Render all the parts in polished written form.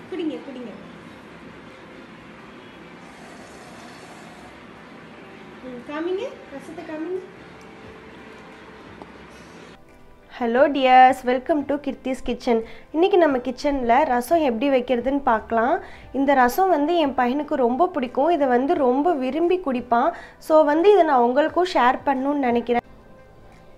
குடிங்க குடிங்க. காமிங்க, ரசத்தை காமிங்க. Hello dears, welcome to Kirthi's kitchen. இன்றைக்கி நம்ம கிச்சனில் ரசம் எப்படி வைக்கிறதுன்னு பார்க்கலாம். இந்த ரசம் வந்து என் பையனுக்கு ரொம்ப பிடிக்கும். இதை வந்து ரொம்ப விரும்பி குடிப்பான். ஸோ வந்து இதை நான் உங்களுக்கும் ஷேர் பண்ணணுன்னு நினைக்கிறேன்.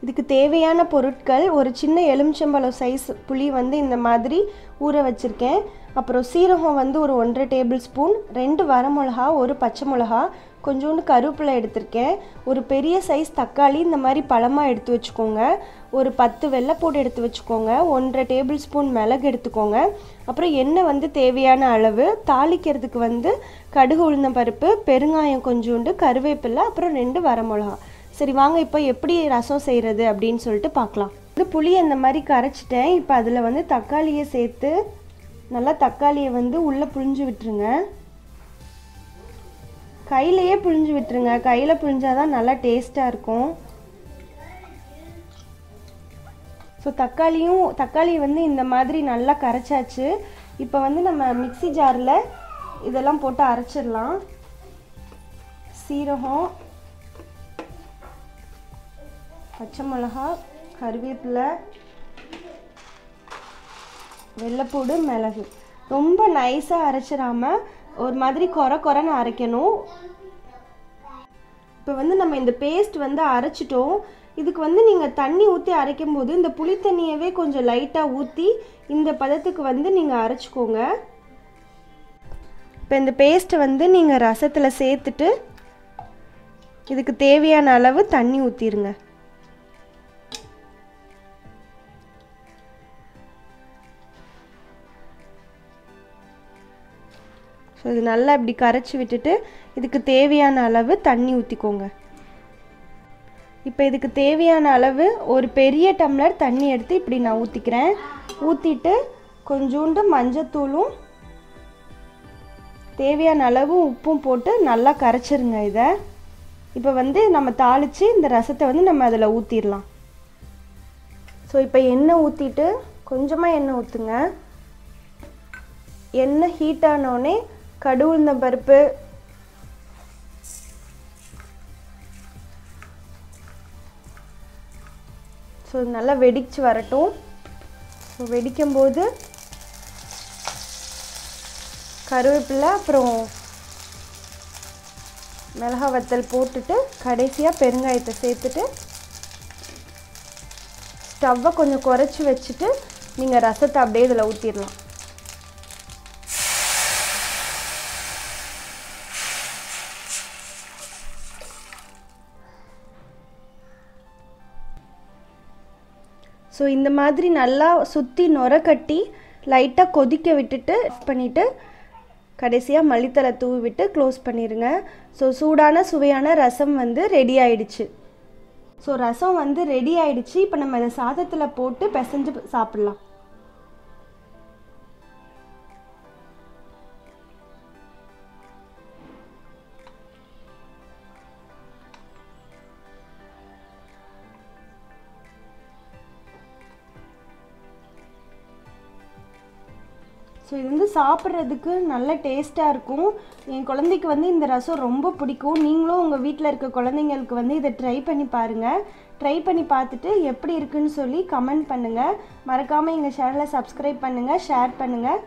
இதுக்கு தேவையான பொருட்கள்: ஒரு சின்ன எலுமிச்சம்பழம் சைஸ் புளி வந்து இந்த மாதிரி ஊற வச்சுருக்கேன். அப்புறம் சீரகம் வந்து ஒரு 1.5 டேபிள் ஸ்பூன், 2 வரமிளகா, ஒரு பச்சை மிளகா, கொஞ்சோண்டு கருவேப்பிலை எடுத்திருக்கேன். ஒரு பெரிய சைஸ் தக்காளி இந்த மாதிரி பழமாக எடுத்து வச்சுக்கோங்க. ஒரு 10 வெள்ளைப்பூடு எடுத்து வச்சுக்கோங்க. 1.5 டேபிள் ஸ்பூன் மிளகு எடுத்துக்கோங்க. அப்புறம் எண்ணெய் வந்து தேவையான அளவு. தாளிக்கிறதுக்கு வந்து கடுகு, உளுந்தம் பருப்பு, பெருங்காயம் கொஞ்சோண்டு, கருவேப்பிலை, அப்புறம் 2 வரமிளகா. சரி வாங்க இப்போ எப்படி ரசம் செய்கிறது அப்படின்னு சொல்லிட்டு பார்க்கலாம். இந்த புளியை இந்த மாதிரி கரைச்சிட்டேன். இப்போ அதில் வந்து தக்காளியை சேர்த்து நல்லா தக்காளியை வந்து உள்ளே புழிஞ்சு விட்டுருங்க. கையிலையே புழிஞ்சு விட்டுருங்க. கையில் புழிஞ்சாதான் நல்லா டேஸ்ட்டாக இருக்கும். ஸோ தக்காளி வந்து இந்த மாதிரி நல்லா கரைச்சாச்சு. இப்போ வந்து நம்ம மிக்ஸி ஜாரில் இதெல்லாம் போட்டு அரைச்சிடலாம். சீரகம், பச்சை மிளகா, கருவேப்பிலை, வெள்ளைப்பூடு, மிளகு. ரொம்ப நைஸாக அரைச்சிடாமல் ஒரு மாதிரி கொரன்னு அரைக்கணும். இப்போ வந்து நம்ம இந்த பேஸ்ட் வந்து அரைச்சிட்டோம். இதுக்கு வந்து நீங்கள் தண்ணி ஊற்றி அரைக்கும் போது இந்த புளி தண்ணியவே கொஞ்சம் லைட்டாக ஊற்றி இந்த பதத்துக்கு வந்து நீங்கள் அரைச்சிக்கோங்க. இப்போ இந்த பேஸ்ட்டை வந்து நீங்கள் ரசத்தில் சேர்த்துட்டு இதுக்கு தேவையான அளவு தண்ணி ஊற்றிடுங்க. ஸோ இது நல்லா இப்படி கரைச்சி விட்டுட்டு இதுக்கு தேவையான அளவு தண்ணி ஊற்றிக்கோங்க. இப்போ இதுக்கு தேவையான அளவு ஒரு பெரிய டம்ளர் தண்ணி எடுத்து இப்படி நான் ஊற்றிக்கிறேன். ஊற்றிட்டு கொஞ்சோண்டு மஞ்சத்தூளும் தேவையான அளவு உப்பும் போட்டு நல்லா கரைச்சிருங்க இதை. இப்போ வந்து நம்ம தாளித்து இந்த ரசத்தை வந்து நம்ம அதில் ஊற்றிடலாம். ஸோ இப்போ எண்ணெய் ஊற்றிட்டு கொஞ்சமாக எண்ணெய் ஊற்றுங்க. எண்ணெய் ஹீட் ஆனோடனே கடுகு, உளுந்தம் பருப்பு, ஸோ நல்லா வெடிச்சு வரட்டும். ஸோ வெடிக்கும்போது கருவேப்பிலை, அப்புறம் மிளகா வத்தல் போட்டுட்டு கடைசியாக பெருங்காயத்தை சேர்த்துட்டு ஸ்டவ்வை கொஞ்சம் குறைச்சி வச்சுட்டு நீங்கள் ரசத்தை அப்படியே இதில் ஊற்றிடலாம். ஸோ இந்த மாதிரி நல்லா சுற்றி நுர கட்டி லைட்டாக கொதிக்க விட்டுட்டு ஆஃப் பண்ணிவிட்டு கடைசியாக மல்லித்தலை தூவி விட்டு க்ளோஸ் பண்ணிடுங்க. ஸோ சூடான சுவையான ரசம் வந்து ரெடி ஆயிடுச்சு. ஸோ ரசம் வந்து ரெடி ஆயிடுச்சு. இப்போ நம்ம இதை சாதத்தில் போட்டு பிசைஞ்சு சாப்பிட்லாம். ஸோ இது வந்து சாப்பிட்றதுக்கு நல்ல டேஸ்ட்டாக இருக்கும். என் குழந்தைக்கு வந்து இந்த ரசம் ரொம்ப பிடிக்கும். நீங்களும் உங்கள் வீட்டில் இருக்க குழந்தைங்களுக்கு வந்து இதை ட்ரை பண்ணி பாருங்கள். ட்ரை பண்ணி பார்த்துட்டு எப்படி இருக்குன்னு சொல்லி கமெண்ட் பண்ணுங்கள். மறக்காமல் எங்கள் சேனலை சப்ஸ்கிரைப் பண்ணுங்கள், ஷேர் பண்ணுங்கள்.